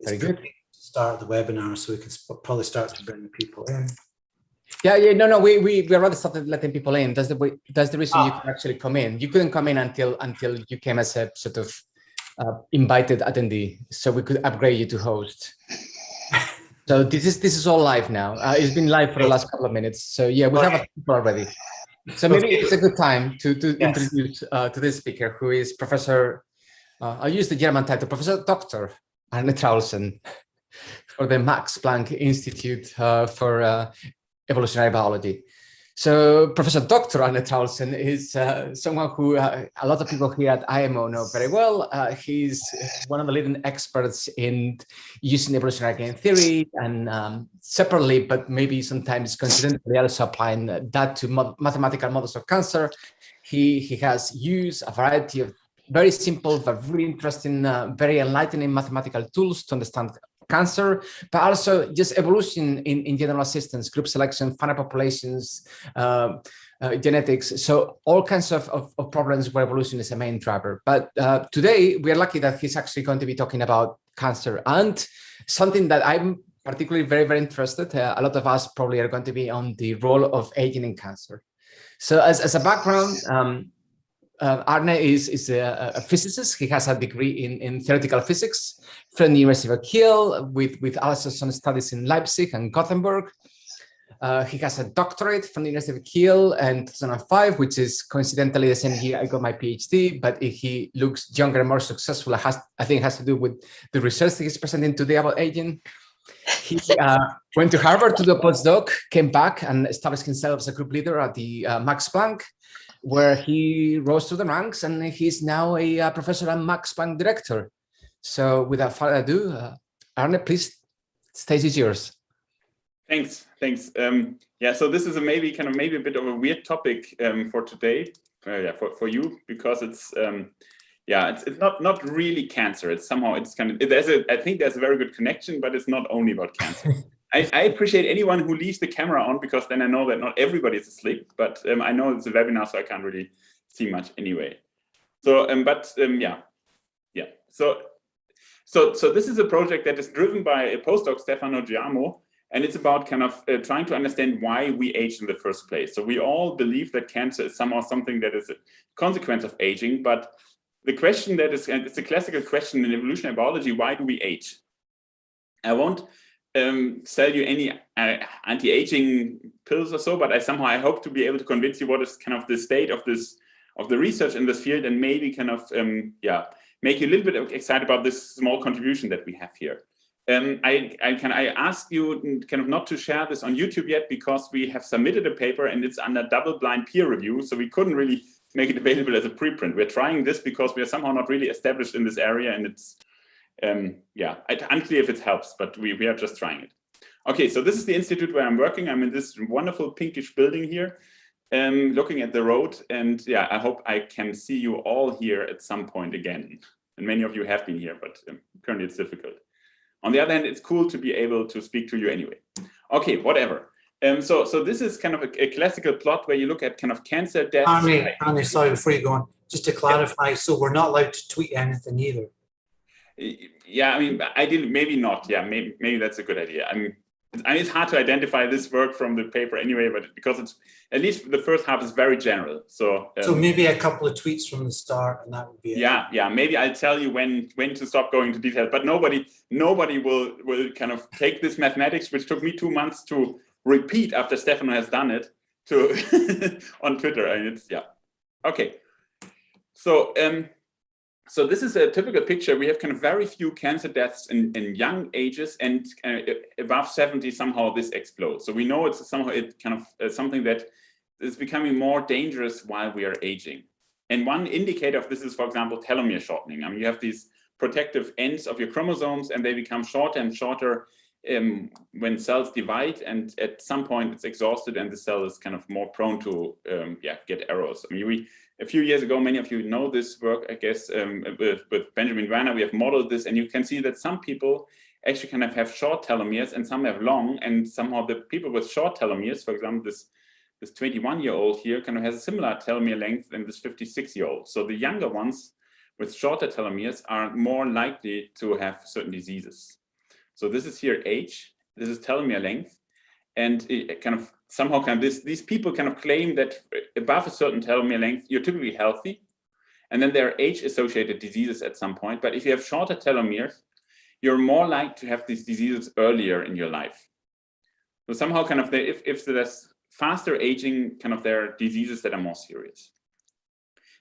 Very good. Start the webinar so we can probably start to bring people in. No, we already started letting people in. That's the reason you can actually come in. You couldn't come in until you came as a sort of invited attendee, so we could upgrade you to host. So this is all live now. It's been live for the last couple of minutes. So yeah, we have a people already. So maybe it's a good time to introduce today's speaker, who is Professor. I'll use the German title, Professor Dr. Arne Traulsen, for the Max Planck Institute for Evolutionary Biology. So Professor Dr. Arne Traulsen is someone who a lot of people here at IMO know very well. He's one of the leading experts in using evolutionary game theory, and separately, but maybe sometimes coincidentally, also applying that to mathematical models of cancer. He has used a variety of very simple but really interesting, very enlightening mathematical tools to understand cancer, but also just evolution in general systems, group selection, finite populations, genetics. So all kinds of problems where evolution is a main driver. But today we are lucky that he's actually going to be talking about cancer, and something that I'm particularly very, very interested. A lot of us probably are going to be on the role of aging in cancer. So as a background, Arne is a physicist. He has a degree in theoretical physics from the University of Kiel, with also some studies in Leipzig and Gothenburg. He has a doctorate from the University of Kiel in 2005, which is coincidentally the same year I got my PhD, but he looks younger and more successful. I think it has to do with the research that he's presenting today about aging. He went to Harvard to do a postdoc, came back and established himself as a group leader at the Max Planck, where he rose through the ranks, and he's now a professor and Max Planck director. So without further ado, Arne, please, stage is yours. Thanks. Yeah, so this is maybe a bit of a weird topic for today, for you, because it's it's not really cancer. It's somehow I think there's a very good connection, but it's not only about cancer. I appreciate anyone who leaves the camera on, because then I know that not everybody is asleep, but I know it's a webinar, so I can't really see much anyway. So, So this is a project that is driven by a postdoc, Stefano Giamo, and it's about trying to understand why we age in the first place. So we all believe that cancer is somehow something that is a consequence of aging, but the question it's a classical question in evolutionary biology: why do we age? I won't sell you any anti-aging pills or so, but I hope to be able to convince you what is the state of the research in this field, and maybe make you a little bit excited about this small contribution that we have here. I ask you not to share this on YouTube yet, because we have submitted a paper and it's under double-blind peer review, so we couldn't really make it available as a preprint. We're trying this because we are somehow not really established in this area, and it's unclear if it helps, but we are just trying it. Okay, so this is the institute where I'm working. I'm in this wonderful pinkish building here, looking at the road, and I hope I can see you all here at some point again. And many of you have been here, but currently it's difficult. On the other hand, it's cool to be able to speak to you anyway. Okay, whatever. So this is a classical plot where you look at cancer deaths. Arne, sorry, before you go on, just to clarify, so we're not allowed to tweet anything either. Yeah, I mean, ideally, maybe not. Yeah, maybe that's a good idea. I mean, it's hard to identify this work from the paper anyway, but because it's, at least the first half is very general. So maybe a couple of tweets from the start, and that would be it. Yeah. Maybe I'll tell you when to stop going into detail. But nobody will take this mathematics, which took me 2 months to repeat after Stefano has done it, to on Twitter. And it's okay. So this is a typical picture. We have very few cancer deaths in young ages, and above 70 somehow this explodes. So we know it's somehow something that is becoming more dangerous while we are aging. And one indicator of this is, for example, telomere shortening. I mean, you have these protective ends of your chromosomes, and they become shorter and shorter when cells divide, and at some point it's exhausted, and the cell is more prone to get errors. I mean, a few years ago, many of you know this work, I guess, with Benjamin Werner, we have modeled this, and you can see that some people actually have short telomeres and some have long, and somehow the people with short telomeres, for example, this 21-year-old here has a similar telomere length than this 56-year-old. So the younger ones with shorter telomeres are more likely to have certain diseases. So this is here age, this is telomere length, and it somehow these people kind of claim that above a certain telomere length, you're typically healthy, and then there are age-associated diseases at some point. But if you have shorter telomeres, you're more likely to have these diseases earlier in your life. So somehow if there's faster aging, there are diseases that are more serious.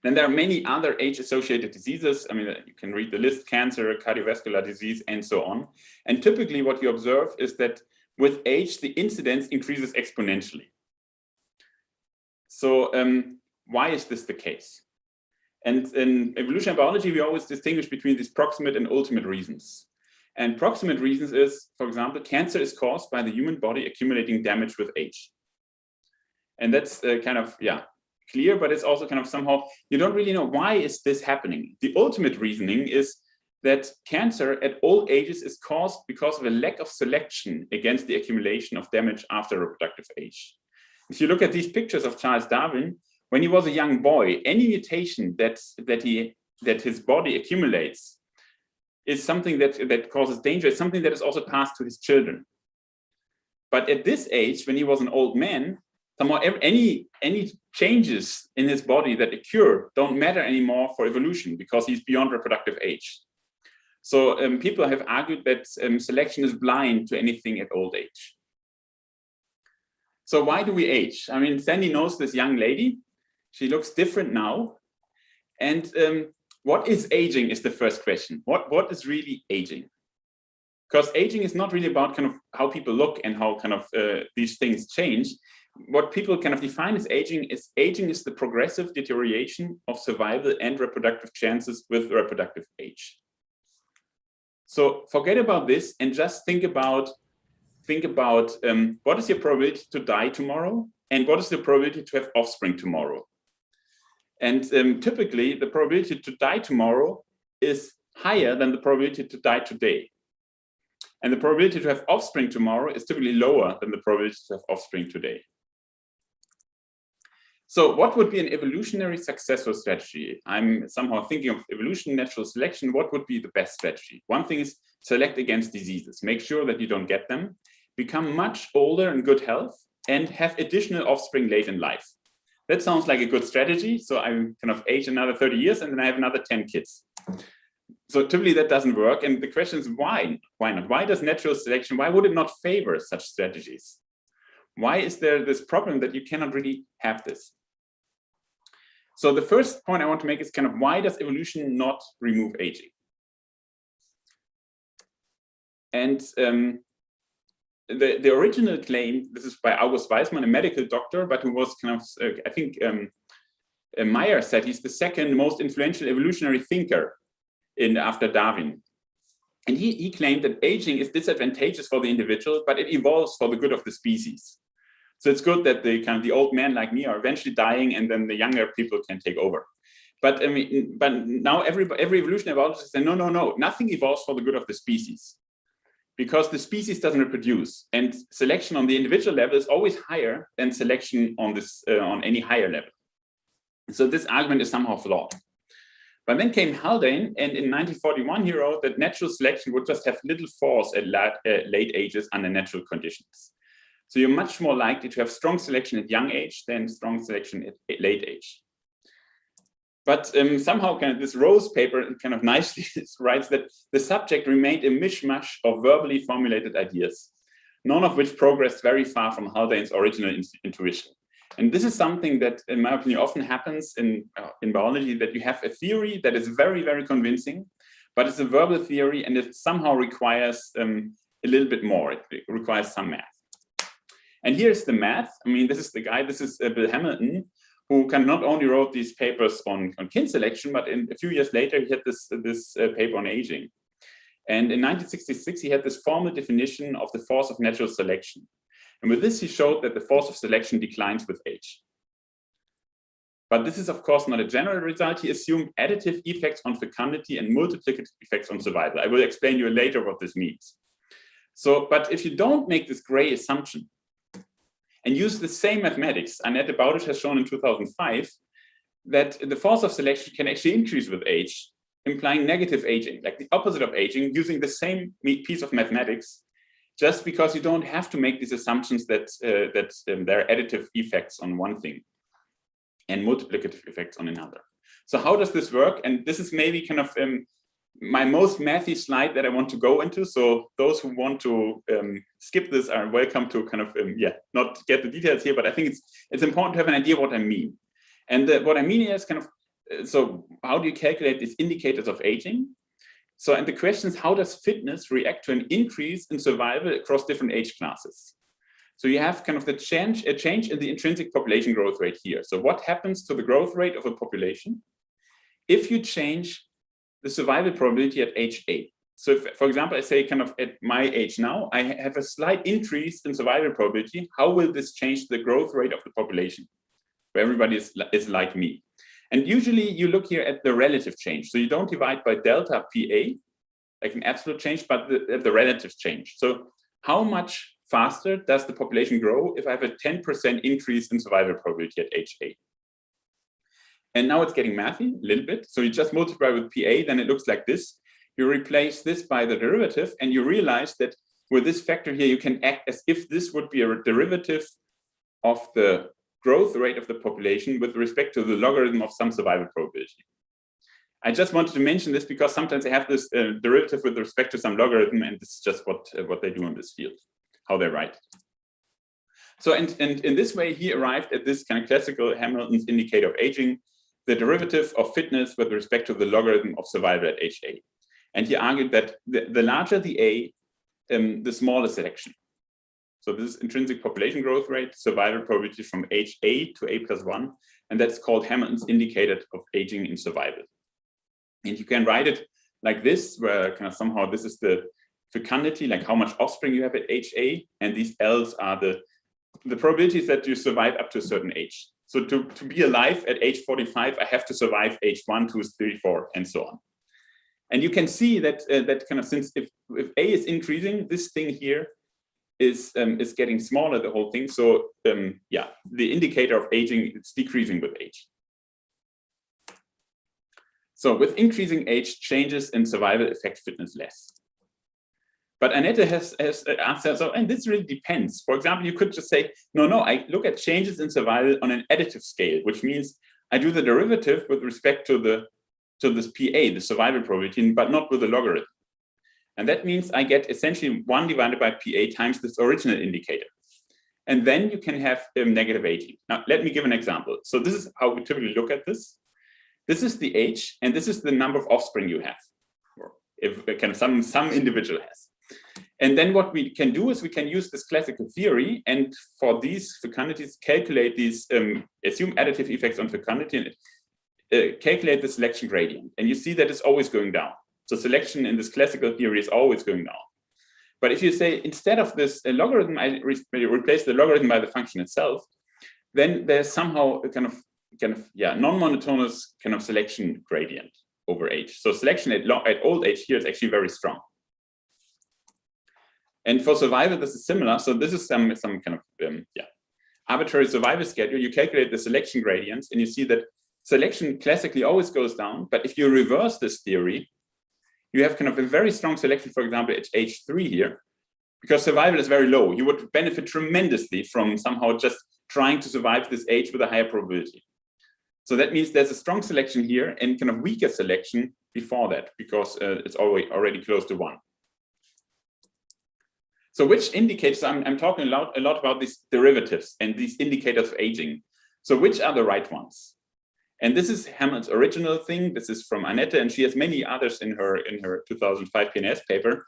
Then there are many other age-associated diseases. I mean, you can read the list: cancer, cardiovascular disease, and so on. And typically what you observe is that with age, the incidence increases exponentially. So why is this the case? And in evolutionary biology, we always distinguish between these proximate and ultimate reasons. And proximate reasons is, for example, cancer is caused by the human body accumulating damage with age. And that's clear, but it's also somehow, you don't really know why is this happening. The ultimate reasoning is that cancer at all ages is caused because of a lack of selection against the accumulation of damage after reproductive age. If you look at these pictures of Charles Darwin, when he was a young boy, any mutation that his body accumulates is something that causes danger. It's something that is also passed to his children. But at this age, when he was an old man, somehow any changes in his body that occur don't matter anymore for evolution because he's beyond reproductive age. So people have argued that selection is blind to anything at old age. So why do we age? I mean, Sandy knows this young lady. She looks different now. And what is aging is the first question. What is really aging? Because aging is not really about how people look and how these things change. What people define as aging is the progressive deterioration of survival and reproductive chances with reproductive age. So forget about this and just think about what is your probability to die tomorrow and what is the probability to have offspring tomorrow. And typically the probability to die tomorrow is higher than the probability to die today. And the probability to have offspring tomorrow is typically lower than the probability to have offspring today. So what would be an evolutionary successful strategy? I'm somehow thinking of evolution, natural selection. What would be the best strategy? One thing is select against diseases. Make sure that you don't get them. Become much older in good health and have additional offspring late in life. That sounds like a good strategy. So I'm age another 30 years and then I have another 10 kids. So typically that doesn't work. And the question is why? Why not? Why does natural selection, why would it not favor such strategies? Why is there this problem that you cannot really have this? So the first point I want to make is why does evolution not remove aging? And the original claim, this is by August Weismann, a medical doctor, but who was I think Meyer said he's the second most influential evolutionary thinker after Darwin. And he claimed that aging is disadvantageous for the individual, but it evolves for the good of the species. So it's good that the old men like me are eventually dying, and then the younger people can take over. But now every evolutionary biologist says no, nothing evolves for the good of the species, because the species doesn't reproduce, and selection on the individual level is always higher than selection on any higher level. So this argument is somehow flawed. But then came Haldane, and in 1941 he wrote that natural selection would just have little force at late ages under natural conditions. So you're much more likely to have strong selection at young age than strong selection at late age. But somehow this Rose paper nicely writes that the subject remained a mishmash of verbally formulated ideas, none of which progressed very far from Haldane's original intuition. And this is something that, in my opinion, often happens in biology, that you have a theory that is very, very convincing, but it's a verbal theory and it somehow requires a little bit more. It requires some math. And here's the math. I mean, this is the guy, this is Bill Hamilton, who not only wrote these papers on kin selection, but a few years later, he had this paper on aging. And in 1966, he had this formal definition of the force of natural selection. And with this, he showed that the force of selection declines with age. But this is, of course, not a general result. He assumed additive effects on fecundity and multiplicative effects on survival. I will explain you later what this means. So, but if you don't make this gray assumption and use the same mathematics, Annette Baudisch has shown in 2005, that the force of selection can actually increase with age implying negative aging, like the opposite of aging, using the same piece of mathematics, just because you don't have to make these assumptions that there are additive effects on one thing and multiplicative effects on another. So how does this work? And this is maybe kind of my most mathy slide that I want to go into. So those who want to skip this are welcome to kind of, not get the details here, but I think it's important to have an idea what I mean. And what I mean here is kind of, so how do you calculate these indicators of aging? So, and the question is, how does fitness react to an increase in survival across different age classes? So you have kind of a change in the intrinsic population growth rate here. So what happens to the growth rate of a population if you change the survival probability at age 8? So if, for example, I say kind of at my age now, I have a slight increase in survival probability. How will this change the growth rate of the population where everybody is like me? And usually you look here at the relative change. So you don't divide by delta PA, like an absolute change, but the relative change. So how much faster does the population grow if I have a 10% increase in survival probability at age 8? And now it's getting mathy a little bit. So you just multiply with PA, then it looks like this. You replace this by the derivative, and you realize that with this factor here, you can act as if this would be a derivative of the growth rate of the population with respect to the logarithm of some survival probability. I just wanted to mention this because sometimes I have this derivative with respect to some logarithm, and this is just what they do in this field, how they write. So, and in this way, he arrived at this kind of classical Hamilton's indicator of aging, the derivative of fitness with respect to the logarithm of survival at age 8. And he argued that the larger the A, the smaller selection. So this is intrinsic population growth rate, survival probability from age A to A+1, and that's called Hamilton's indicator of aging in survival. And you can write it like this, where kind of somehow this is the fecundity, like how much offspring you have at age A, and these L's are the probabilities that you survive up to a certain age. So to be alive at age 45, I have to survive age 1, 2, 3, 4, and so on. And you can see that that kind of, since if A is increasing, this thing here is getting smaller, the whole thing. So yeah, the indicator of aging is decreasing with age. So with increasing age, changes in survival affect fitness less. But Annette has answered, so, and this really depends. For example, you could just say, no, I look at changes in survival on an additive scale, which means I do the derivative with respect to this PA, the survival probability, but not with the logarithm. And that means I get essentially 1 divided by PA times this original indicator. And then you can have negative aging. Now, let me give an example. So this is how we typically look at this. This is the age, and this is the number of offspring you have, or if kind of some individual has. And then what we can do is we can use this classical theory, and for these fecundities, calculate these, assume additive effects on fecundity, and calculate the selection gradient. And you see that it's always going down. So selection in this classical theory is always going down. But if you say, instead of this logarithm, I replace the logarithm by the function itself, then there's somehow a kind of non-monotonous kind of selection gradient over age. So selection at old age here is actually very strong. And for survival, this is similar. So this is some kind of arbitrary survival schedule. You calculate the selection gradients, and you see that selection classically always goes down. But if you reverse this theory, you have kind of a very strong selection, for example, at age 3 here, because survival is very low. You would benefit tremendously from somehow just trying to survive this age with a higher probability. So that means there's a strong selection here and kind of weaker selection before that, because it's already close to 1. So which indicators, I'm talking a lot about these derivatives and these indicators of aging. So which are the right ones? And this is Hamilton's original thing. This is from Annette, and she has many others in her 2005 PNAS paper.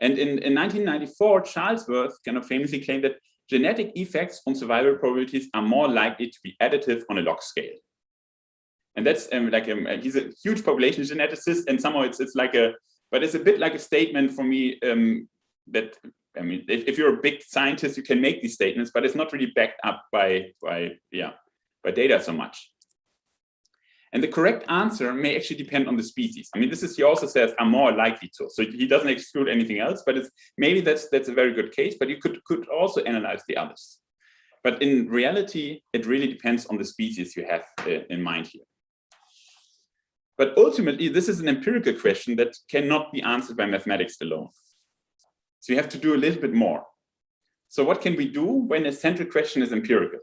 And in 1994, Charlesworth kind of famously claimed that genetic effects on survival probabilities are more likely to be additive on a log scale. And that's he's a huge population geneticist, and somehow it's like but it's a bit like a statement for me that, I mean, if you're a big scientist, you can make these statements, but it's not really backed up by data so much. And the correct answer may actually depend on the species. I mean, he also says are more likely to. So he doesn't exclude anything else, but maybe that's a very good case, but you could also analyze the others. But in reality, it really depends on the species you have in mind here. But ultimately, this is an empirical question that cannot be answered by mathematics alone. So you have to do a little bit more. So what can we do when a central question is empirical?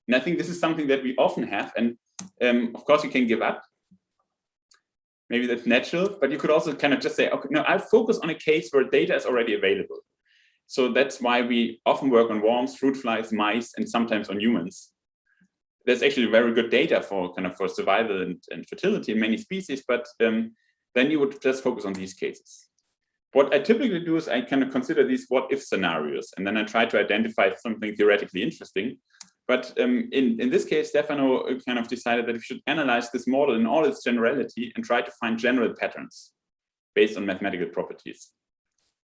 And I think this is something that we often have. And of course, you can give up. Maybe that's natural, but you could also kind of just say, okay, no, I focus on a case where data is already available. So that's why we often work on worms, fruit flies, mice, and sometimes on humans. There's actually very good data for kind of for survival and fertility in many species, but then you would just focus on these cases. What I typically do is I kind of consider these what-if scenarios, and then I try to identify something theoretically interesting. But in this case, Stefano kind of decided that we should analyze this model in all its generality and try to find general patterns based on mathematical properties.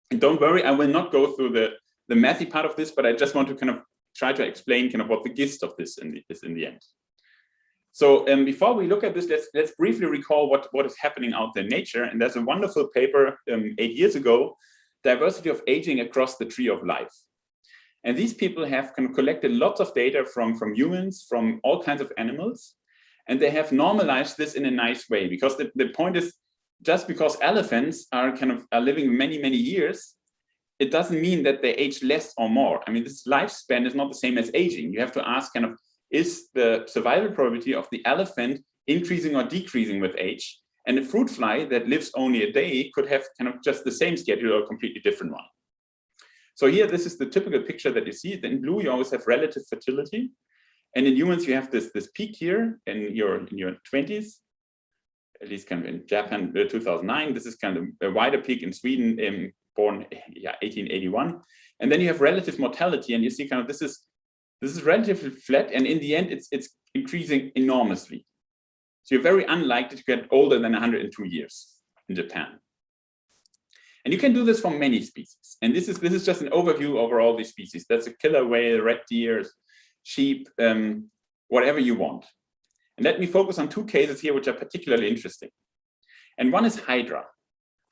And don't worry, I will not go through the mathy part of this, but I just want to kind of try to explain kind of what the gist of this is in the end. So before we look at this, let's briefly recall what is happening out there in nature. And there's a wonderful paper 8 years ago, Diversity of Aging Across the Tree of Life. And these people have kind of collected lots of data from humans, from all kinds of animals, and they have normalized this in a nice way, because the point is, just because elephants are living many, many years, it doesn't mean that they age less or more. I mean, this lifespan is not the same as aging. You have to ask kind of, is the survival probability of the elephant increasing or decreasing with age? And a fruit fly that lives only a day could have kind of just the same schedule or a completely different one. So here, this is the typical picture that you see. In blue, you always have relative fertility. And in humans, you have this peak here in your 20s, at least kind of in Japan, 2009. This is kind of a wider peak in Sweden, born 1881. And then you have relative mortality, and you see kind of this is relatively flat, and in the end, it's increasing enormously. So you're very unlikely to get older than 102 years in Japan. And you can do this for many species. And this is just an overview over all these species. That's a killer whale, red deer, sheep, whatever you want. And let me focus on 2 cases here, which are particularly interesting. And one is Hydra.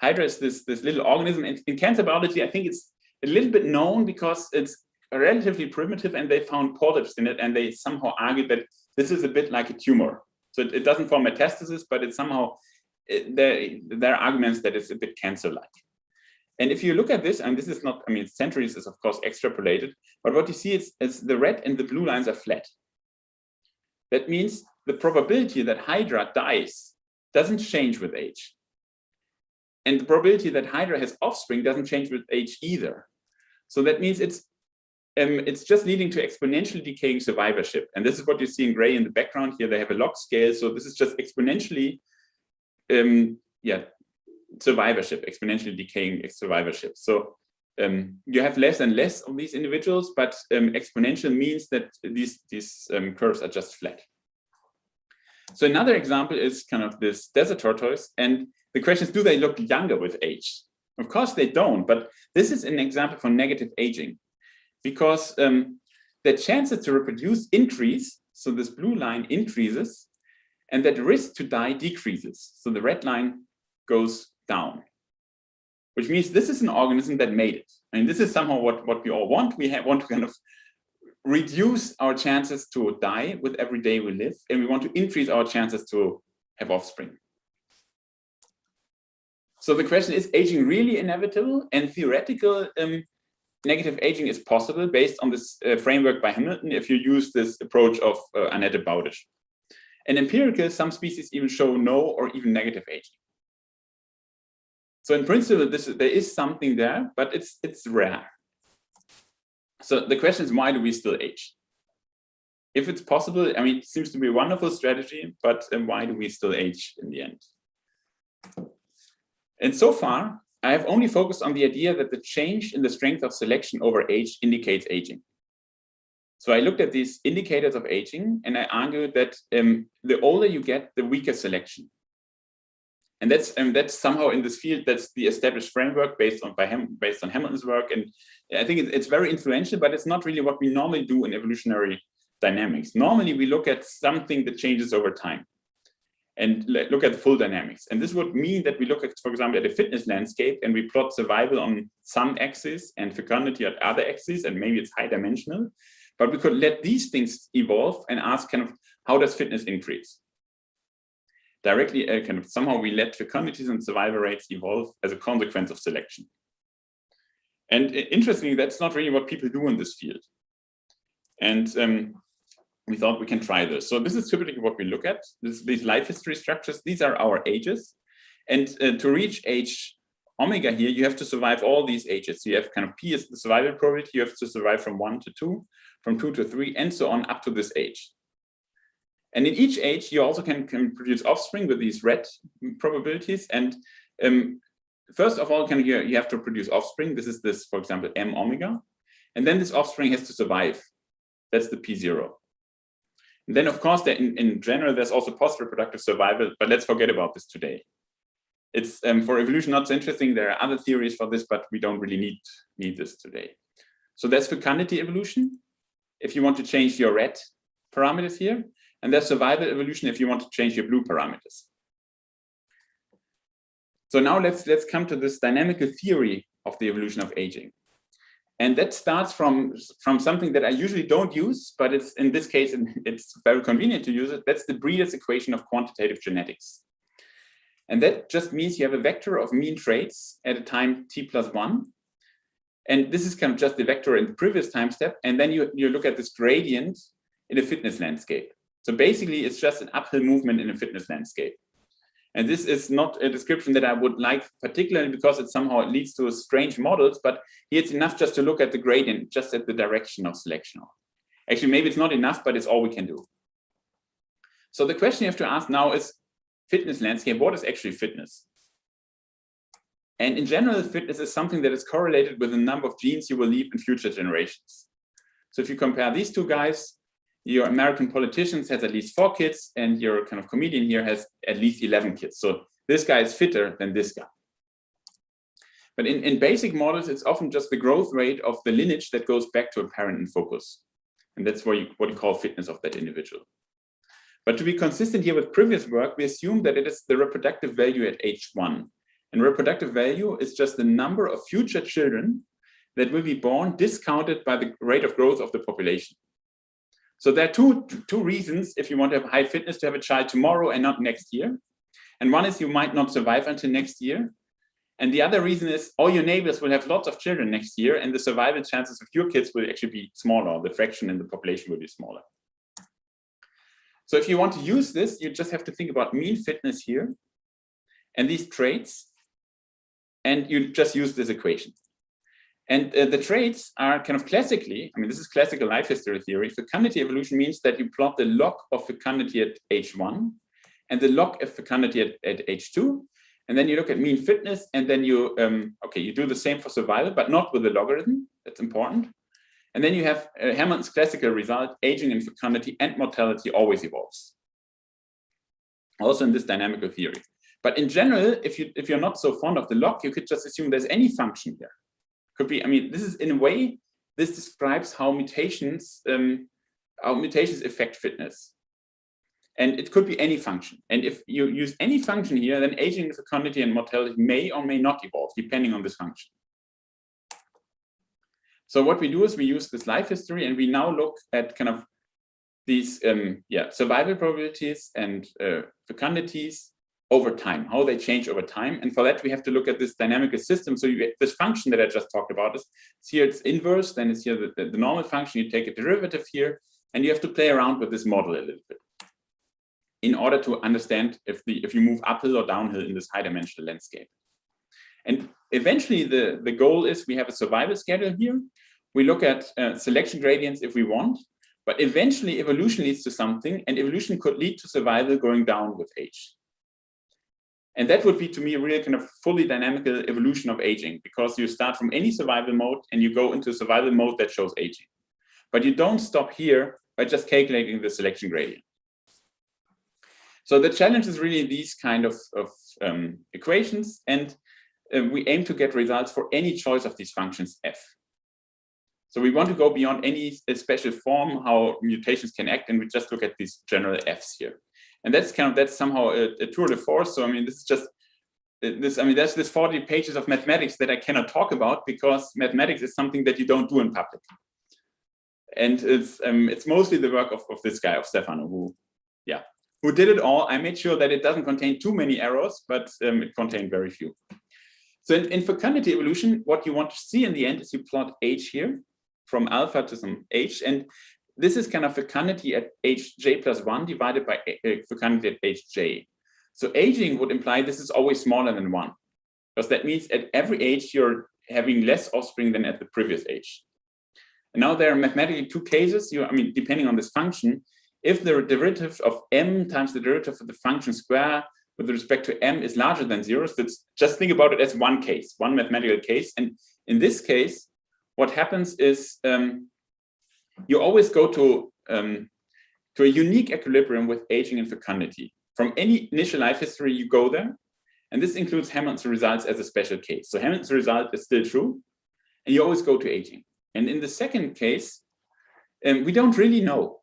Hydra is this little organism. In cancer biology, I think it's a little bit known because it's relatively primitive, and they found polyps in it, and they somehow argued that this is a bit like a tumor. So it doesn't form metastasis, but it's somehow, there are arguments that it's a bit cancer-like. And if you look at this, and this is not, I mean, centuries is of course extrapolated, but what you see is the red and the blue lines are flat. That means the probability that Hydra dies doesn't change with age. And the probability that Hydra has offspring doesn't change with age either. So that means it's just leading to exponentially decaying survivorship. And this is what you see in gray in the background here. They have a log scale. So this is just exponentially, survivorship, exponentially decaying survivorship. So you have less and less of these individuals, but exponential means that these curves are just flat. So another example is kind of this desert tortoise. And the question is, do they look younger with age? Of course they don't, but this is an example for negative aging, because the chances to reproduce increase. So this blue line increases, and that risk to die decreases. So the red line goes down, which means this is an organism that made it. And this is somehow what we all want. We want to kind of reduce our chances to die with every day we live, and we want to increase our chances to have offspring. So the question is aging really inevitable? And theoretical negative aging is possible based on this framework by Hamilton if you use this approach of Annette Baudisch. And empirical, some species even show no or even negative aging. So in principle, there is something there, but it's rare. So the question is, why do we still age? If it's possible, I mean, it seems to be a wonderful strategy, but why do we still age in the end? And so far, I have only focused on the idea that the change in the strength of selection over age indicates aging. So I looked at these indicators of aging, and I argued that the older you get, the weaker selection. And that's somehow in this field, that's the established framework based on Hamilton's work. And I think it's very influential, but it's not really what we normally do in evolutionary dynamics. Normally, we look at something that changes over time and look at the full dynamics. And this would mean that we look at, for example, at a fitness landscape, and we plot survival on some axis and fecundity on other axes, and maybe it's high dimensional. But we could let these things evolve and ask kind of, how does fitness increase? directly kind of somehow we let fecondities and survival rates evolve as a consequence of selection. And interestingly, that's not really what people do in this field. And we thought we can try this. So this is typically what we look at. These life history structures, these are our ages. And to reach age omega here, you have to survive all these ages. So you have kind of P is the survival probability. You have to survive from 1 to 2, from 2 to 3, and so on up to this age. And in each age, you also can produce offspring with these red probabilities. And first of all, you have to produce offspring. This is this, for example, M omega. And then this offspring has to survive. That's the P0. And then, of course, in general, there's also post-reproductive survival, but let's forget about this today. It's for evolution not so interesting. There are other theories for this, but we don't really need this today. So there's fecundity evolution, if you want to change your red parameters here, and there's survival evolution if you want to change your blue parameters. So now let's come to this dynamical theory of the evolution of aging. And that starts from something that I usually don't use, but it's in this case, it's very convenient to use it. That's the Breeder's equation of quantitative genetics. And that just means you have a vector of mean traits at a time t+1. And this is kind of just the vector in the previous time step. And then you look at this gradient in a fitness landscape. So basically, it's just an uphill movement in a fitness landscape. And this is not a description that I would like, particularly because it somehow leads to strange models, but here it's enough just to look at the gradient, just at the direction of selection. Actually, maybe it's not enough, but it's all we can do. So the question you have to ask now is, fitness landscape, what is actually fitness? And in general, fitness is something that is correlated with the number of genes you will leave in future generations. So if you compare these two guys, your American politician has at least 4 kids, and your kind of comedian here has at least 11 kids. So this guy is fitter than this guy. But in basic models, it's often just the growth rate of the lineage that goes back to a parent in focus. And that's what you call fitness of that individual. But to be consistent here with previous work, we assume that it is the reproductive value at age 1. And reproductive value is just the number of future children that will be born discounted by the rate of growth of the population. So there are two reasons if you want to have high fitness to have a child tomorrow and not next year. And one is you might not survive until next year. And the other reason is all your neighbors will have lots of children next year, and the survival chances of your kids will actually be smaller. The fraction in the population will be smaller. So if you want to use this, you just have to think about mean fitness here and these traits, and you just use this equation. And the traits are kind of classically, I mean, this is classical life history theory. Fecundity evolution means that you plot the log of fecundity at age 1 and the log of fecundity at age 2. And then you look at mean fitness, and then you do the same for survival, but not with the logarithm. That's important. And then you have Hammond's classical result: aging and fecundity and mortality always evolves. Also in this dynamical theory. But in general, if you're not so fond of the log, you could just assume there's any function here. Could be, I mean, this is in a way, this describes how mutations affect fitness. And it could be any function. And if you use any function here, then aging, fecundity, and mortality may or may not evolve, depending on this function. So what we do is we use this life history, and we now look at kind of these survival probabilities and fecundities over time, how they change over time. And for that, we have to look at this dynamical system. So this function that I just talked about is here it's inverse, then it's here the normal function. You take a derivative here, and you have to play around with this model a little bit in order to understand if you move uphill or downhill in this high-dimensional landscape. And eventually, the goal is we have a survival schedule here. We look at selection gradients if we want, but eventually evolution leads to something, and evolution could lead to survival going down with age. And that would be, to me, a real kind of fully dynamical evolution of aging, because you start from any survival mode and you go into a survival mode that shows aging. But you don't stop here by just calculating the selection gradient. So the challenge is really these kind of equations, and we aim to get results for any choice of these functions f. So we want to go beyond any special form how mutations can act, and we just look at these general f's here. And that's somehow a tour de force. So I mean, this is just there's this 40 pages of mathematics that I cannot talk about, because mathematics is something that you don't do in public. And it's mostly the work of this guy, of Stefano, who who did it all. I made sure that it doesn't contain too many errors, but it contained very few. So in fecundity evolution, what you want to see in the end is you plot age here from alpha to some age. And this is kind of fecundity at age j plus 1 divided by fecundity at age j. So aging would imply this is always smaller than 1, because that means at every age you're having less offspring than at the previous age. And now there are mathematically two cases. Depending on this function, if the derivative of m times the derivative of the function square with respect to m is larger than 0, so just think about it as one case, one mathematical case. And in this case, what happens is you always go to a unique equilibrium with aging and fecundity. From any initial life history, you go there. And this includes Hamilton's results as a special case. So Hamilton's result is still true, and you always go to aging. And in the second case, we don't really know.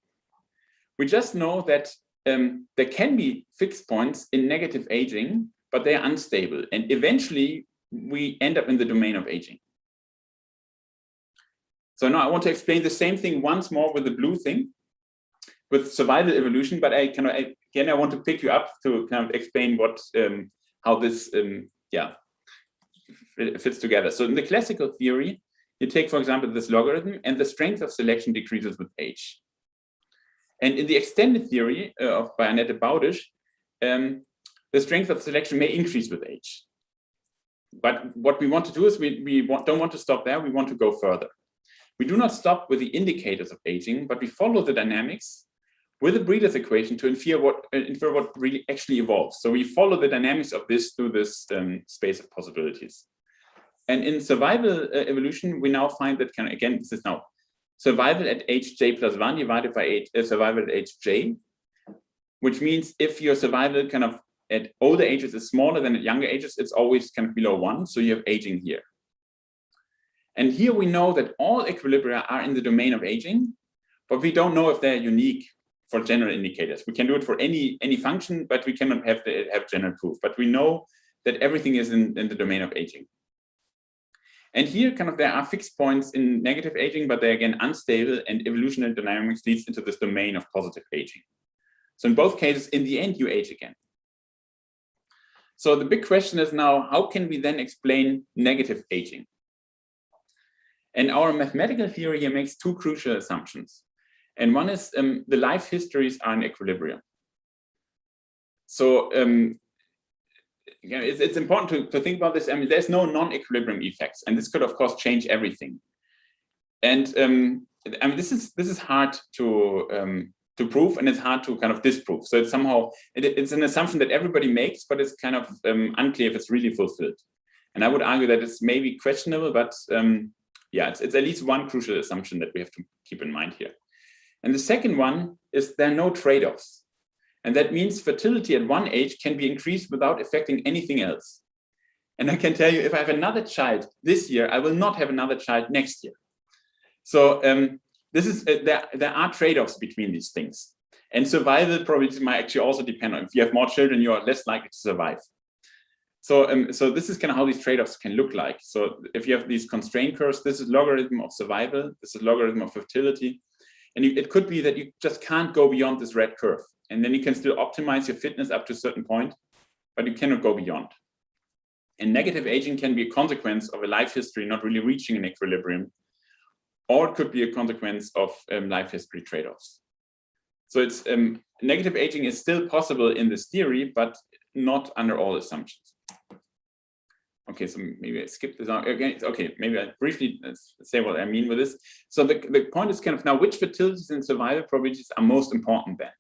We just know that there can be fixed points in negative aging, but they are unstable. And eventually, we end up in the domain of aging. So now I want to explain the same thing once more with the blue thing, with survival evolution. But I want to pick you up to kind of explain what how this fits together. So in the classical theory, you take, for example, this logarithm, and the strength of selection decreases with age. And in the extended theory by Annette Baudisch, the strength of selection may increase with age. But what we want to do is don't want to stop there, we want to go further. We do not stop with the indicators of aging, but we follow the dynamics with the Breeder's equation to infer what really actually evolves. So we follow the dynamics of this through this space of possibilities. And in survival evolution, we now find that this is now survival at age j plus 1 divided by survival at age j, which means if your survival kind of at older ages is smaller than at younger ages, it's always kind of below 1. So you have aging here. And here we know that all equilibria are in the domain of aging, but we don't know if they're unique for general indicators. We can do it for any function, but we cannot have general proof. But we know that everything is in the domain of aging. And here there are fixed points in negative aging, but they're again unstable, and evolutionary dynamics leads into this domain of positive aging. So in both cases, in the end, you age again. So the big question is now, how can we then explain negative aging? And our mathematical theory here makes two crucial assumptions. And one is the life histories are in equilibrium. So it's important to think about this. There's no non-equilibrium effects, and this could, of course, change everything. And this is hard to prove, and it's hard to kind of disprove. So it's somehow it's an assumption that everybody makes, but it's kind of unclear if it's really fulfilled. And I would argue that it's maybe questionable, but it's at least one crucial assumption that we have to keep in mind here. And the second one is there are no trade-offs. And that means fertility at one age can be increased without affecting anything else. And I can tell you, if I have another child this year, I will not have another child next year. So there are trade-offs between these things. And survival probability might actually also depend on, if you have more children, you are less likely to survive. So this is kind of how these trade-offs can look like. So if you have these constraint curves, this is logarithm of survival, this is logarithm of fertility. And it could be that you just can't go beyond this red curve. And then you can still optimize your fitness up to a certain point, but you cannot go beyond. And negative aging can be a consequence of a life history not really reaching an equilibrium, or it could be a consequence of life history trade-offs. So it's negative aging is still possible in this theory, but not under all assumptions. Okay, so maybe I skip this out again. Okay, maybe I briefly say what I mean with this. So the point is kind of now, which fertilities and survival probabilities are most important then?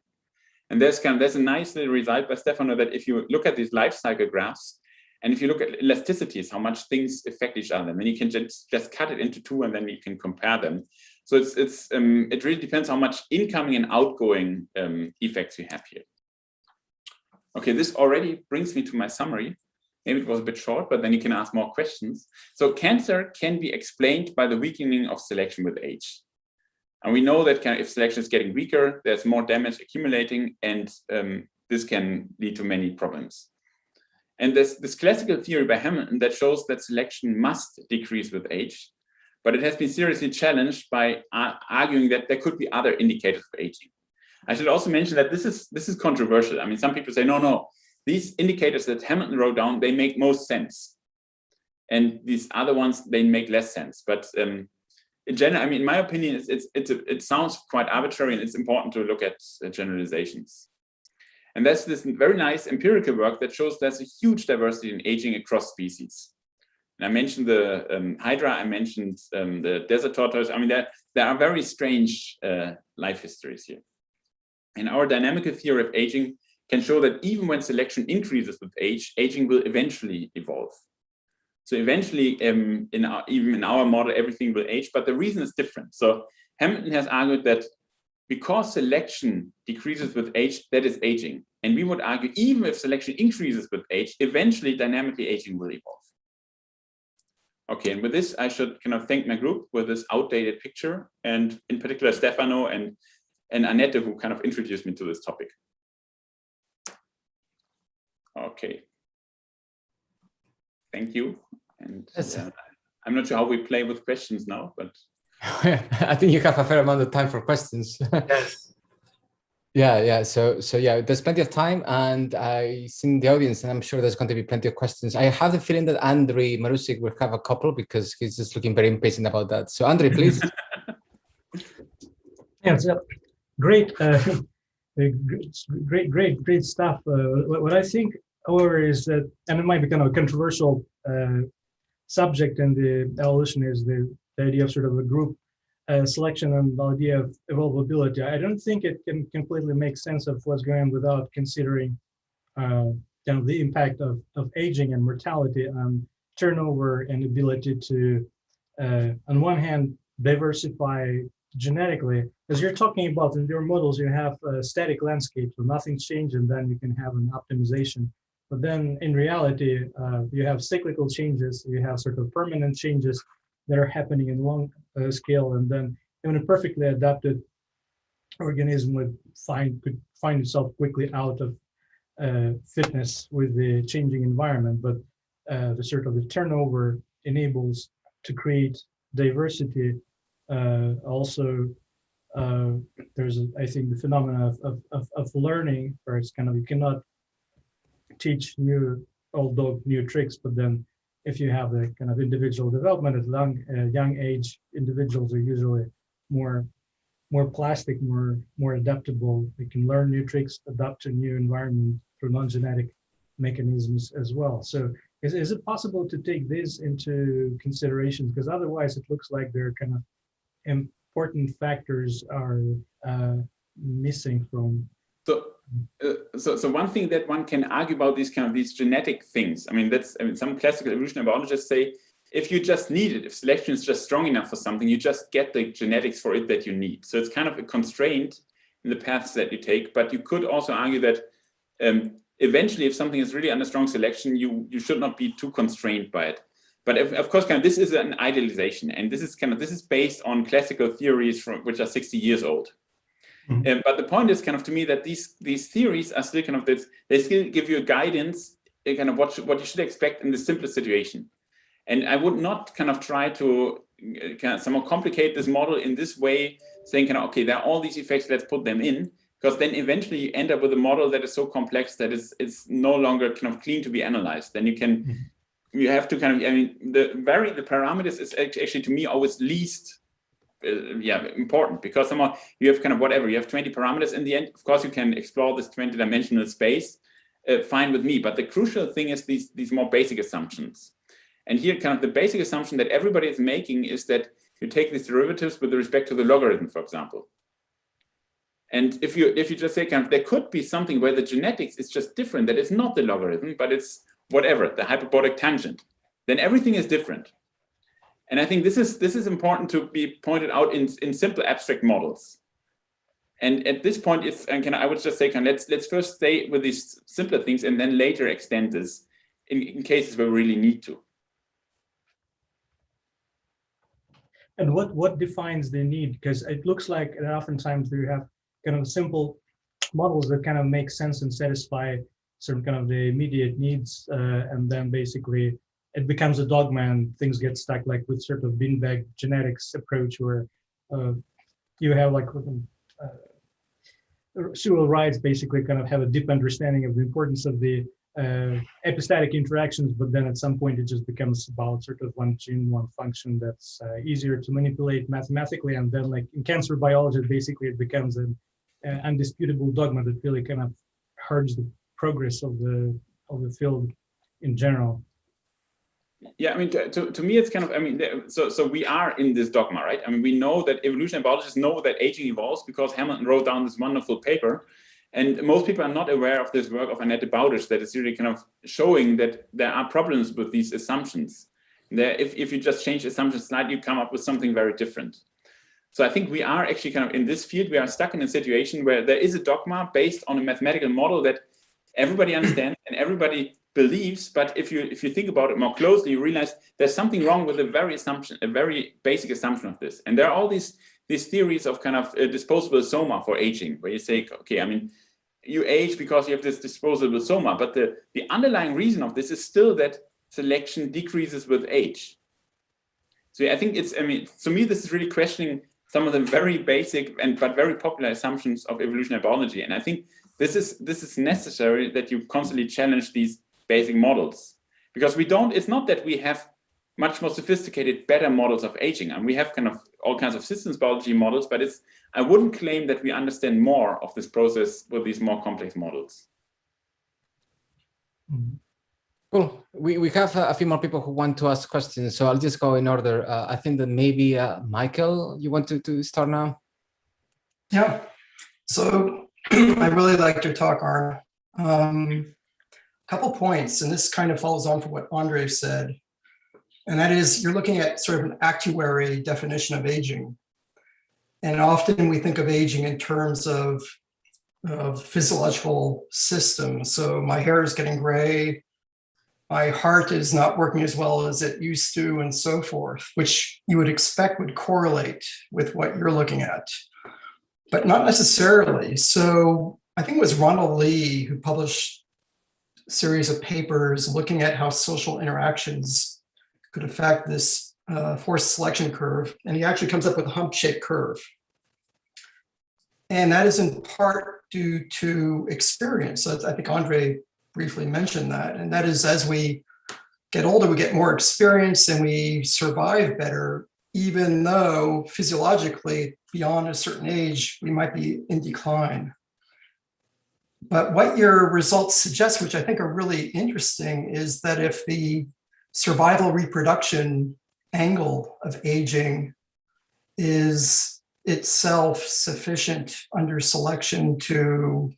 And there's a nice little result by Stefano that if you look at these life cycle graphs, and if you look at elasticities, how much things affect each other, then you can just cut it into two, and then you can compare them. So it really depends how much incoming and outgoing effects you have here. Okay, this already brings me to my summary. Maybe it was a bit short, but then you can ask more questions. So cancer can be explained by the weakening of selection with age. And we know that if selection is getting weaker, there's more damage accumulating, and this can lead to many problems. And there's this classical theory by Hamilton that shows that selection must decrease with age, but it has been seriously challenged by arguing that there could be other indicators of aging. I should also mention that this is controversial. I mean, some people say, no, these indicators that Hamilton wrote down, they make most sense. And these other ones, they make less sense. But in general, I mean, in my opinion, it sounds quite arbitrary, and it's important to look at generalizations. And there's this very nice empirical work that shows there's a huge diversity in aging across species. And I mentioned the hydra, I mentioned the desert tortoise. I mean, there are very strange life histories here. And our dynamical theory of aging can show that even when selection increases with age, aging will eventually evolve. So eventually, even in our model, everything will age, but the reason is different. So Hamilton has argued that because selection decreases with age, that is aging. And we would argue, even if selection increases with age, eventually dynamically aging will evolve. Okay, and with this, I should kind of thank my group with this outdated picture, and in particular, Stefano and Annette, who kind of introduced me to this topic. Okay. Thank you. And I'm not sure how we play with questions now, but I think you have a fair amount of time for questions. Yes. Yeah. So yeah, there's plenty of time, and I see the audience, and I'm sure there's going to be plenty of questions. I have the feeling that Andre Marusik will have a couple because he's just looking very impatient about that. So Andre, please. Yeah, so great, great stuff. What I think, however, is that, and it might be kind of a controversial subject in the evolution, is the idea of sort of a group selection and the idea of evolvability. I don't think it can completely make sense of what's going on without considering kind of the impact of aging and mortality on turnover and ability to, on one hand, diversify genetically. As you're talking about in your models, you have a static landscape, so nothing's changed, and then you can have an optimization. But then in reality, you have cyclical changes, you have sort of permanent changes that are happening in long scale, and then even a perfectly adapted organism could find itself quickly out of fitness with the changing environment. But the sort of the turnover enables to create diversity. Also, there's, I think, the phenomena of learning, where it's kind of, you cannot teach old dog new tricks, but then if you have the kind of individual development at young age, individuals are usually more plastic, more adaptable. They can learn new tricks, adapt to new environment through non-genetic mechanisms as well. So is it possible to take this into consideration? Because otherwise it looks like there are kind of important factors are missing from. So one thing that one can argue about these genetic things. I mean, some classical evolutionary biologists say, if you just need it, if selection is just strong enough for something, you just get the genetics for it that you need. So it's kind of a constraint in the paths that you take. But you could also argue that eventually, if something is really under strong selection, you should not be too constrained by it. But of course, kind of, this is an idealization, and this is based on classical theories which are 60 years old. Mm-hmm. But the point is kind of, to me, that these theories are still kind of this. They still give you a guidance, kind of what you should expect in the simplest situation. And I would not kind of try to kind of somehow complicate this model in this way, saying kind of, okay, there are all these effects, let's put them in, because then eventually you end up with a model that is so complex that it's no longer kind of clean to be analyzed. Then you have to kind of, I mean, the parameters is actually, to me, always least important, because somehow you have kind of whatever, you have 20 parameters in the end. Of course, you can explore this 20-dimensional space, fine with me. But the crucial thing is these more basic assumptions. And here, kind of the basic assumption that everybody is making is that you take these derivatives with respect to the logarithm, for example. And if you just say kind of, there could be something where the genetics is just different, that it's not the logarithm, but it's whatever, the hyperbolic tangent, then everything is different. And I think this is important to be pointed out in simple abstract models. And at this point, I would just say, let's first stay with these simpler things and then later extend this in cases where we really need to. And what defines the need? Because it looks like oftentimes you have kind of simple models that kind of make sense and satisfy certain kind of the immediate needs, and then basically it becomes a dogma and things get stuck, like with sort of beanbag genetics approach, where you have like civil rights basically kind of have a deep understanding of the importance of the epistatic interactions, but then at some point it just becomes about sort of one gene, one function that's easier to manipulate mathematically, and then like in cancer biology, basically it becomes an undisputable dogma that really kind of hurts the progress of the field in general. Yeah, I mean, to me, it's kind of, I mean, so we are in this dogma, right? I mean, we know that evolutionary biologists know that aging evolves because Hamilton wrote down this wonderful paper. And most people are not aware of this work of Annette Baudisch that is really kind of showing that there are problems with these assumptions. If you just change assumptions slightly, you come up with something very different. So I think we are actually kind of in this field, we are stuck in a situation where there is a dogma based on a mathematical model that everybody understands and everybody believes, but if you think about it more closely, you realize there's something wrong with a very basic assumption of this. And there are all these theories of kind of disposable soma for aging, where you say, okay, I mean, you age because you have this disposable soma, but the underlying reason of this is still that selection decreases with age. So I think it's, I mean, to me, this is really questioning some of the very basic but very popular assumptions of evolutionary biology. And I think this is necessary that you constantly challenge these basic models, because it's not that we have much more sophisticated, better models of aging, and we have kind of all kinds of systems biology models, but I wouldn't claim that we understand more of this process with these more complex models. Cool. We have a few more people who want to ask questions, so I'll just go in order. I think that maybe Michael, you want to start now? Yeah. So I really liked your talk, Arne. Couple points, and this kind of follows on from what Andre said, and that is you're looking at sort of an actuary definition of aging. And often we think of aging in terms of physiological systems. So my hair is getting gray, my heart is not working as well as it used to, and so forth, which you would expect would correlate with what you're looking at, but not necessarily. So I think it was Ronald Lee who published a series of papers looking at how social interactions could affect this forced selection curve. And he actually comes up with a hump-shaped curve. And that is in part due to experience. So I think Andre briefly mentioned that. And that is, as we get older, we get more experience and we survive better, even though physiologically, beyond a certain age, we might be in decline. But what your results suggest, which I think are really interesting, is that if the survival reproduction angle of aging is itself sufficient under selection to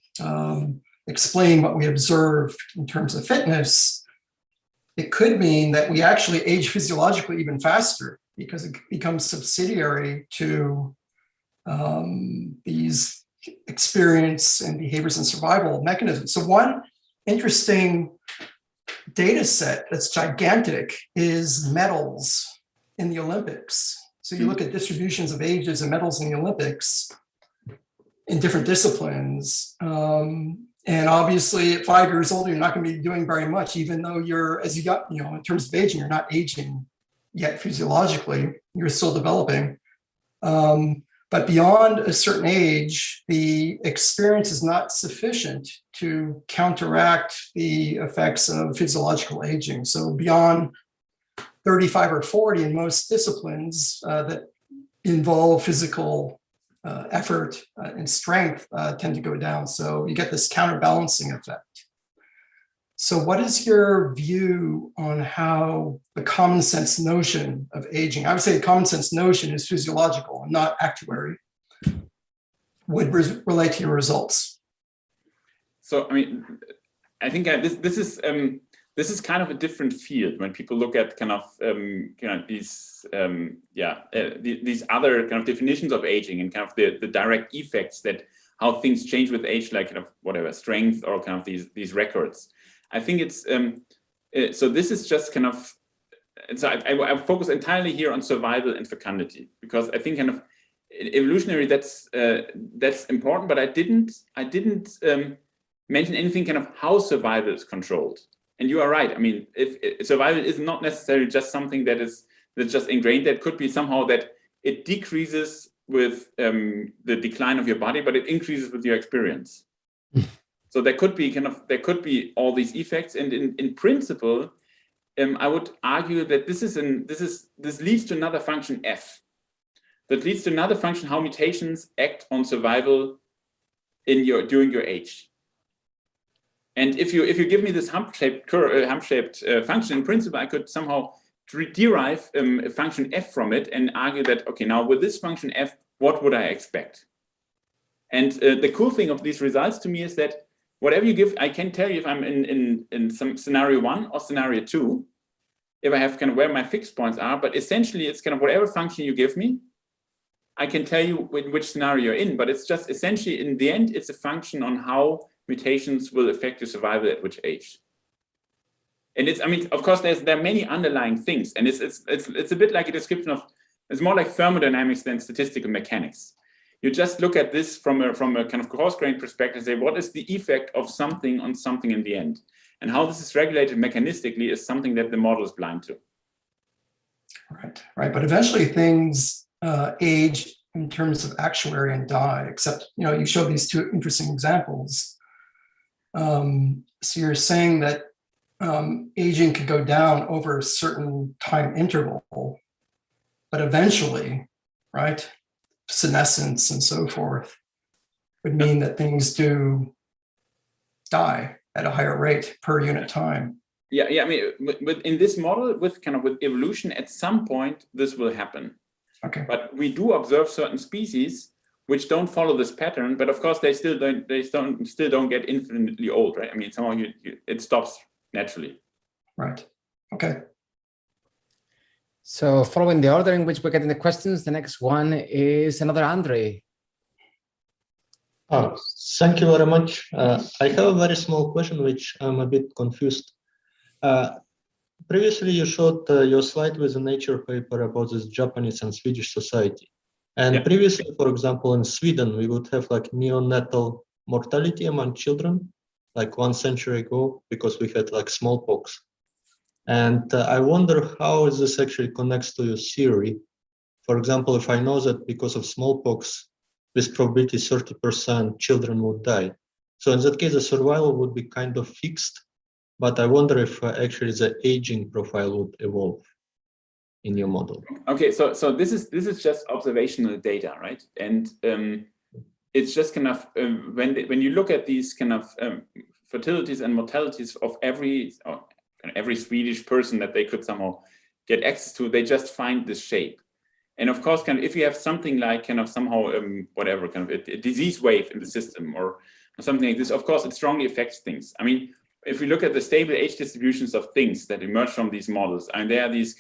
explain what we observe in terms of fitness, it could mean that we actually age physiologically even faster because it becomes subsidiary to these experience and behaviors and survival mechanisms. So one interesting data set that's gigantic is medals in the Olympics. So you look at distributions of ages and medals in the Olympics in different disciplines. And obviously at 5 years old, you're not going to be doing very much, even though you're, as you got, in terms of aging, you're not aging yet physiologically, you're still developing. But beyond a certain age, the experience is not sufficient to counteract the effects of physiological aging. So beyond 35 or 40 in most disciplines that involve physical effort and strength tend to go down. So you get this counterbalancing effect. So what is your view on how the common sense notion of aging, I would say the common sense notion is physiological and not actuary, would relate to your results? So, I mean, I think this is kind of a different field when people look at kind of these these other kind of definitions of aging and kind of the direct effects that how things change with age, like kind of whatever strength or kind of these records. I think it's so this is just kind of, so I focus entirely here on survival and fecundity, because I think kind of evolutionary that's important, but I didn't mention anything kind of how survival is controlled. And you are right. I mean, if survival is not necessarily just something that's just ingrained, that could be somehow that it decreases with the decline of your body, but it increases with your experience. So there could be all these effects, and in principle, I would argue that this leads to another function F, that leads to another function how mutations act on survival during your age. And if you give me this hump-shaped function, in principle, I could somehow derive a function F from it and argue that, okay, now with this function F, what would I expect? And the cool thing of these results to me is that whatever you give, I can tell you if I'm in some scenario 1 or scenario 2, if I have kind of where my fixed points are, but essentially it's kind of whatever function you give me, I can tell you in which scenario you're in, but it's just essentially in the end, it's a function on how mutations will affect your survival at which age. And it's, I mean, of course, there are many underlying things, and it's a bit like a description of, it's more like thermodynamics than statistical mechanics. You just look at this from a kind of coarse-grained perspective and say, what is the effect of something on something in the end? And how this is regulated mechanistically is something that the model is blind to. Right. But eventually things age in terms of actuary and die, except, you showed these two interesting examples. So you're saying that aging could go down over a certain time interval, but eventually, right, senescence and so forth would mean that things do die at a higher rate per unit time. Yeah. I mean, in this model, with evolution, at some point this will happen. Okay. But we do observe certain species which don't follow this pattern, but of course they still don't get infinitely old, right? I mean, somehow it stops naturally. Right. Okay. So following the order in which we're getting the questions, the next one is another Andre. Thank you very much. I have a very small question, which I'm a bit confused. Previously, you showed your slide with a Nature paper about this Japanese and Swedish society. And previously, for example, in Sweden, we would have like neonatal mortality among children, like 1 century ago, because we had like smallpox. And I wonder how this actually connects to your theory. For example, if I know that because of smallpox, with probability 30% children would die. So in that case, the survival would be kind of fixed, but I wonder if actually the aging profile would evolve in your model. Okay, so this is just observational data, right? And it's just kind of when you look at these kind of fertilities and mortalities of every Swedish person that they could somehow get access to, they just find this shape. And of course, if you have something like somehow a disease wave in the system or something like this, of course, it strongly affects things. I mean, if we look at the stable age distributions of things that emerge from these models, and there are these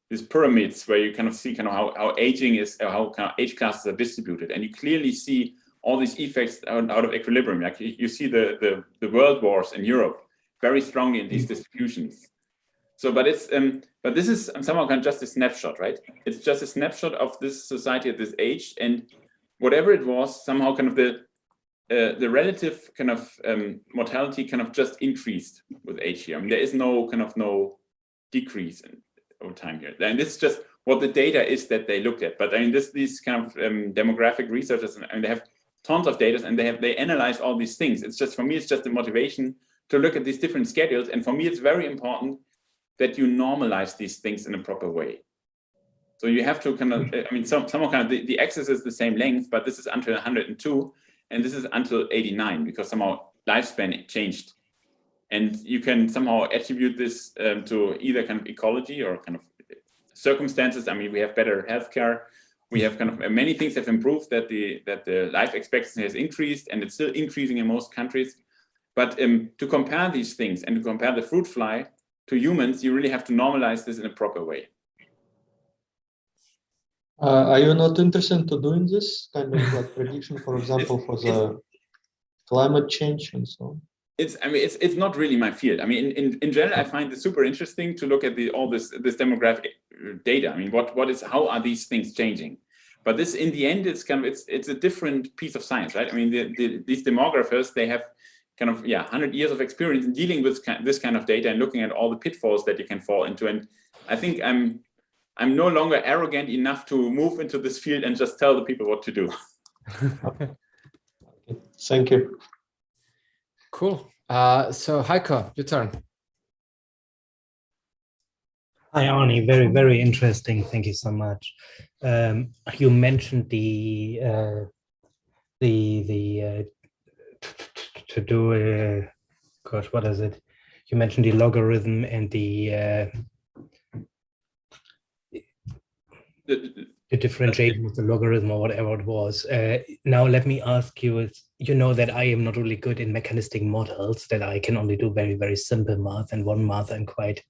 these pyramids where you see how aging is, how age classes are distributed, and you clearly see all these effects out of equilibrium. Like you see the world wars in Europe very strongly in these distributions. So, but this is somehow just a snapshot, right? It's just a snapshot of this society at this age, and whatever it was, somehow the relative mortality just increased with age here. I mean, there is no decrease over time here. And this is just what the data is that they looked at. But I mean, these demographic researchers, and they have tons of data, and they analyze all these things. It's just, for me, it's just the motivation to look at these different schedules. And for me, it's very important that you normalize these things in a proper way. So you have to somehow the axis is the same length, but this is until 102, and this is until 89, because somehow lifespan changed. And you can somehow attribute this to either ecology or circumstances. I mean, we have better healthcare. We have many things have improved, that the life expectancy has increased, and it's still increasing in most countries. But to compare these things and to compare the fruit fly to humans, you really have to normalize this in a proper way. Are you not interested in doing this kind of like prediction, for example, for the climate change and so on? It's not really my field. I mean, in general, I find it super interesting to look at all this demographic data. I mean, how are these things changing? But this, in the end, it's a different piece of science, right? I mean, these demographers, they have 100 years of experience in dealing with this kind of data and looking at all the pitfalls that you can fall into. And I think I'm no longer arrogant enough to move into this field and just tell the people what to do. Thank you. Cool. So Heiko, your turn. Hi, Arne. Very, very interesting. Thank you so much. You mentioned to do gosh, what is it? You mentioned the logarithm and the differentiation of the logarithm or whatever it was. Now let me ask you, you know that I am not really good in mechanistic models, that I can only do very, very simple math, and one math I'm quite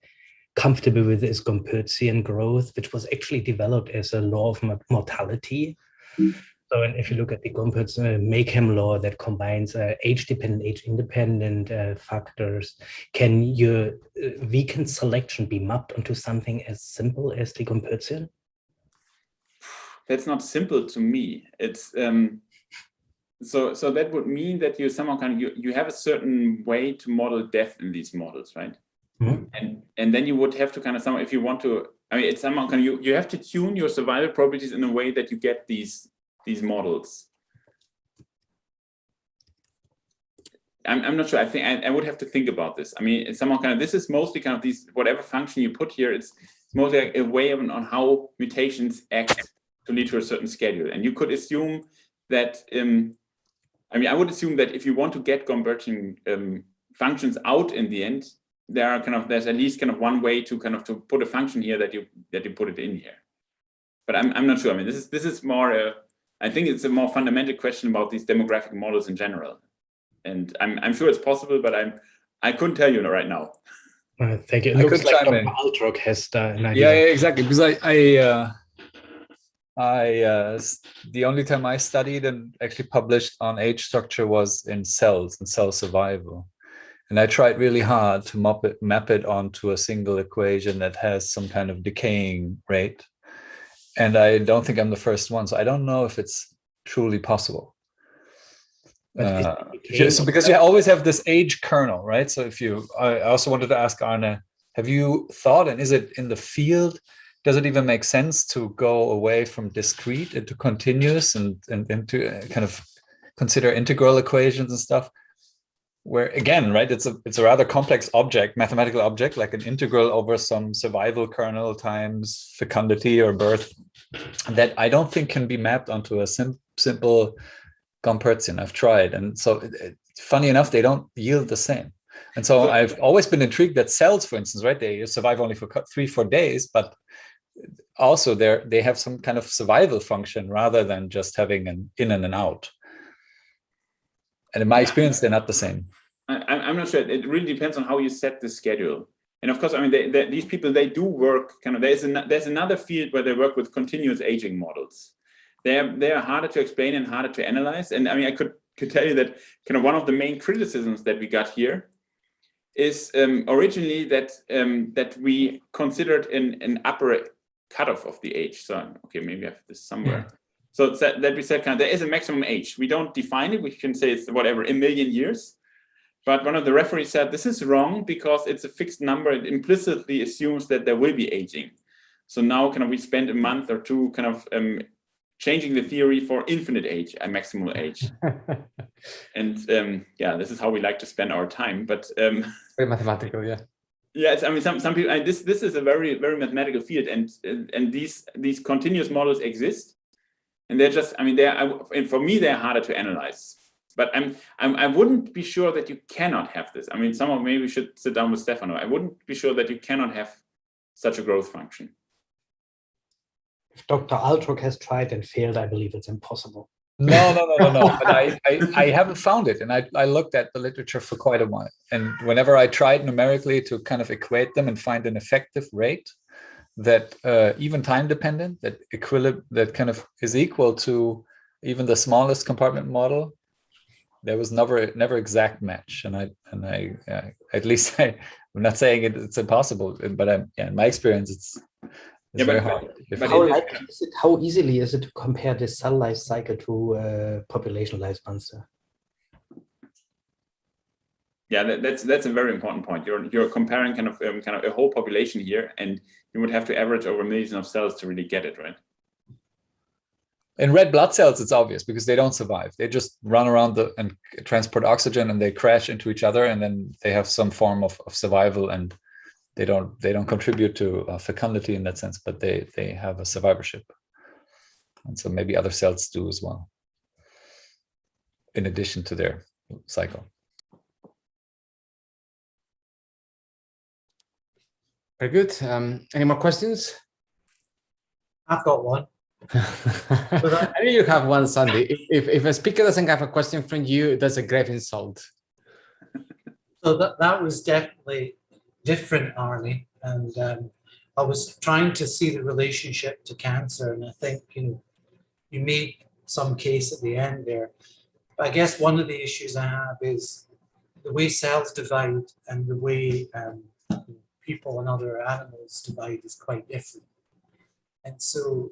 comfortable with is Gompertzian growth, which was actually developed as a law of mortality. So if you look at the Gompertz-Maychem law that combines age-dependent, age-independent factors, can your weakened selection be mapped onto something as simple as the Gompertzian? That's not simple to me. It's so that would mean that you somehow you have a certain way to model death in these models, right? Mm-hmm. And then you would have to somehow, if you want to, I mean, it's somehow you have to tune your survival properties in a way that you get these models. I'm not sure. I think I would have to think about this. I mean, it's somehow this is mostly these, whatever function you put here, it's mostly like a way on how mutations act to lead to a certain schedule. And you could assume that, I mean, I would assume that if you want to get converging functions out in the end, there are there's at least one way to to put a function here that you put it in here. But I'm not sure. I mean, this is more I think it's a more fundamental question about these demographic models in general. And I'm sure it's possible, but I couldn't tell you right now. Thank you. It looks like Dr. Altrock has an idea. Yeah, exactly. Because the only time I studied and actually published on age structure was in cells and cell survival. And I tried really hard to map it onto a single equation that has some kind of decaying rate. And I don't think I'm the first one. So I don't know if it's truly possible. So because you always have this age kernel, right? So I also wanted to ask Arne, have you thought, and is it in the field, does it even make sense to go away from discrete into continuous and into consider integral equations and stuff? Where again, right, it's a rather complex object, mathematical object, like an integral over some survival kernel times fecundity or birth, that I don't think can be mapped onto a simple Gompertzian. I've tried, and so funny enough, they don't yield the same. And so I've always been intrigued that cells, for instance, right, they survive only for 3-4 days, but also they have some kind of survival function rather than just having an in and an out. And in my experience, they're not the same. I'm not sure. It really depends on how you set the schedule. And of course, I mean, these people, they do work there's another field where they work with continuous aging models. They are harder to explain and harder to analyze. And I mean, I could tell you that one of the main criticisms that we got here is originally that we considered an upper cutoff of the age. So, okay, maybe I have this somewhere. Yeah. So that we said there is a maximum age. We don't define it. We can say it's whatever, 1 million years. But one of the referees said this is wrong because it's a fixed number. It implicitly assumes that there will be aging. So now we spend a month or two changing the theory for infinite age, a maximal age. And yeah, this is how we like to spend our time. But very mathematical, yeah. Yeah, I mean, some people. This is a very, very mathematical field, and these continuous models exist. And they're just, I mean, and for me, they're harder to analyze. But I wouldn't be sure that you cannot have this. I mean, someone maybe should sit down with Stefano. I wouldn't be sure that you cannot have such a growth function. If Dr. Altrock has tried and failed, I believe it's impossible. No. But I haven't found it. And I looked at the literature for quite a while. And whenever I tried numerically to equate them and find an effective rate, that even time dependent, that is equal to even the smallest compartment model, there was never exact match. And I at least I'm not saying it's impossible, but in my experience it's very hard. How easily is it to compare the cell life cycle to population lifespan? Yeah, that's a very important point. You're comparing kind of a whole population here, and you would have to average over millions of cells to really get it right. In red blood cells, it's obvious because they don't survive. They just run around and transport oxygen, and they crash into each other, and then they have some form of survival, and they don't contribute to fecundity in that sense, but they have a survivorship. And so maybe other cells do as well, in addition to their cycle. Very good. Any more questions? I've got one. I know you have one, Sandy. If a speaker doesn't have a question from you, that's a grave insult. So that was definitely different, Arne. And I was trying to see the relationship to cancer, and I think you made some case at the end there. But I guess one of the issues I have is the way cells divide and the way people and other animals divide is quite different. And so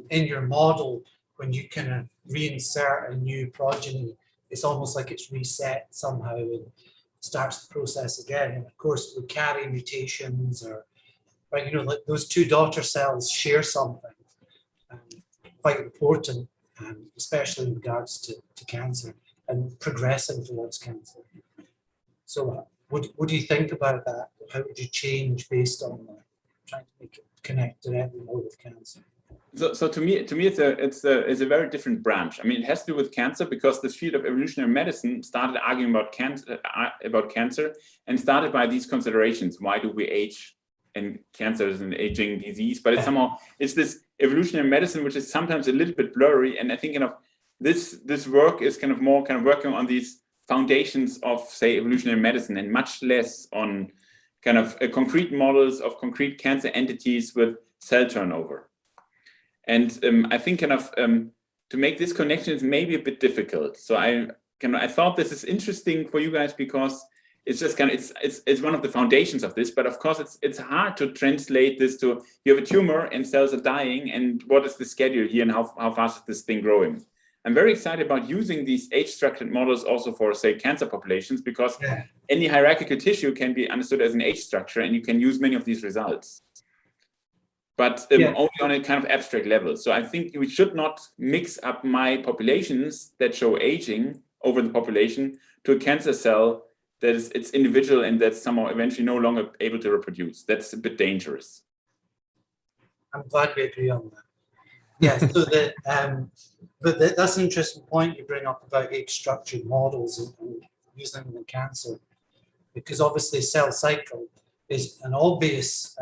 in your model, when you kind of reinsert a new progeny, it's almost like it's reset somehow and starts the process again. And of course, we carry mutations or, right, like those two daughter cells share something quite important, especially in regards to cancer and progressing towards cancer. So what do you think about that? How would you change based on that? Trying to make it connect directly more with cancer. So to me, it's a very different branch. I mean, it has to do with cancer because this field of evolutionary medicine started arguing about cancer and started by these considerations. Why do we age? And cancer is an aging disease, but it's this evolutionary medicine which is sometimes a little bit blurry. And I think this work is more working on these foundations of, say, evolutionary medicine, and much less on concrete models of concrete cancer entities with cell turnover. And I think to make this connection is maybe a bit difficult. So I thought this is interesting for you guys because it's just it's one of the foundations of this. But of course, it's hard to translate this to, you have a tumor and cells are dying, and what is the schedule here and how fast is this thing growing? I'm very excited about using these age-structured models also for, say, cancer populations, because any hierarchical tissue can be understood as an age structure, and you can use many of these results. But only on a kind of abstract level. So I think we should not mix up my populations that show aging over the population to a cancer cell that is it's individual and that's somehow eventually no longer able to reproduce. That's a bit dangerous. I'm glad we agree on that. Yeah, so but that's an interesting point you bring up about age-structured models and using them in cancer, because obviously cell cycle is an obvious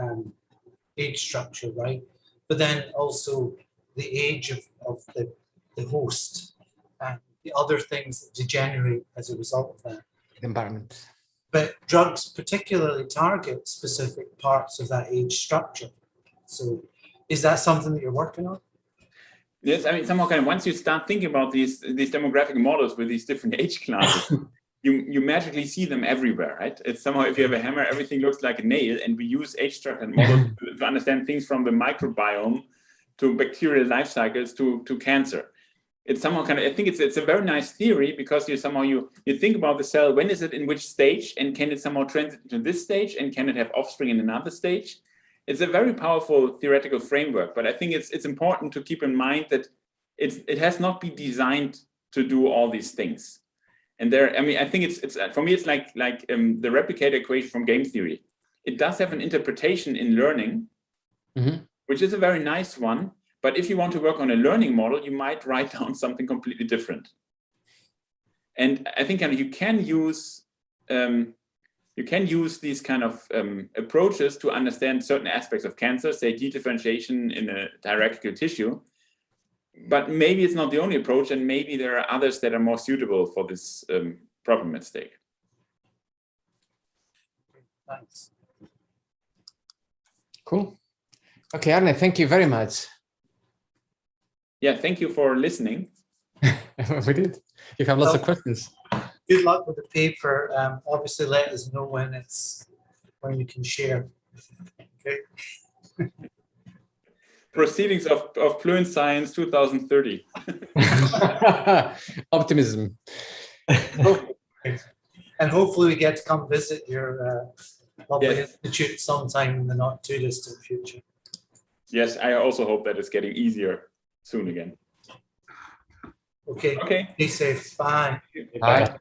age structure, right? But then also the age of the host and the other things that degenerate as a result of that. Environment. But drugs particularly target specific parts of that age structure. So is that something that you're working on? Yes, I mean, somehow once you start thinking about these demographic models with these different age classes, you magically see them everywhere, right? It's somehow, if you have a hammer, everything looks like a nail, and we use age-structured models to understand things from the microbiome to bacterial life cycles to cancer. It's somehow I think it's a very nice theory, because you think about the cell, when is it in which stage, and can it somehow transit to this stage, and can it have offspring in another stage? It's a very powerful theoretical framework, but I think it's important to keep in mind that it has not been designed to do all these things. And I think it's for me, it's like the replicator equation from game theory. It does have an interpretation in learning, which is a very nice one. But if you want to work on a learning model, you might write down something completely different. And I think you can use these kind of approaches to understand certain aspects of cancer, say dedifferentiation in a hierarchical tissue. But maybe it's not the only approach, and maybe there are others that are more suitable for this problem at stake. Thanks. Cool. Okay, Arne, thank you very much. Yeah, thank you for listening. We did. You have lots of questions. Good luck with the paper. Obviously, let us know when you can share. Okay. Proceedings of Fluent Science 2030. Optimism. Okay. And hopefully we get to come visit your lovely Yes. institute sometime in the not too distant future. Yes, I also hope that it's getting easier soon again. Okay. Okay. Be safe. Bye. Bye.